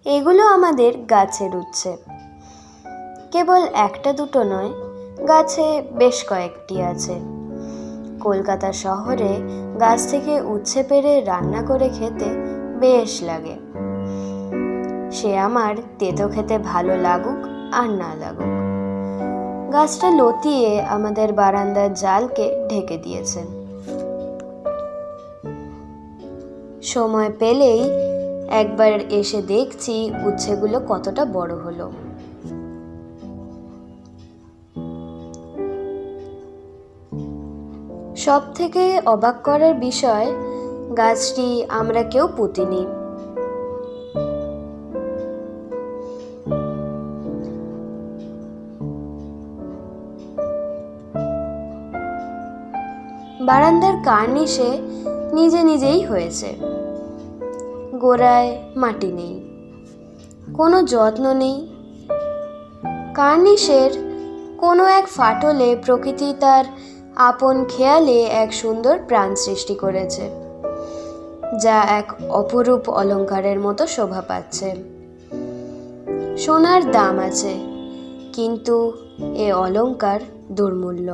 এগুলো আমাদের গাছের উচ্ছে। কেবল একটা দুটো নয়, গাছে বেশ কয়েকটি আছে। কলকাতা শহরে গাছ থেকে উচ্ছে পেড়ে রান্না করে খেতে বেশ লাগে। সে আমার তেতো খেতে ভালো লাগুক আর না লাগুক। গাছটা লতিয়ে আমাদের বারান্দার জালকে ঢেকে দিয়েছেন। সময় পেলেই একবার এসে দেখছি উচ্ছেগুলো কতটা বড় হলো। সব থেকে অবাক করার বিষয়, গাছটি আমরা কেউ পুঁতিনি। বারান্দার কার্নিশে নিজে নিজেই হয়েছে। গোড়ায় মাটি নেই, কোনো যত্ন নেই। কার্নিশের কোনো এক ফাটলে প্রকৃতি তার আপন খেয়ালে এক সুন্দর প্রাণ সৃষ্টি করেছে, যা এক অপরূপ অলংকারের মতো শোভা পাচ্ছে। সোনার দাম আছে, কিন্তু এ অলংকার দুর্মূল্য।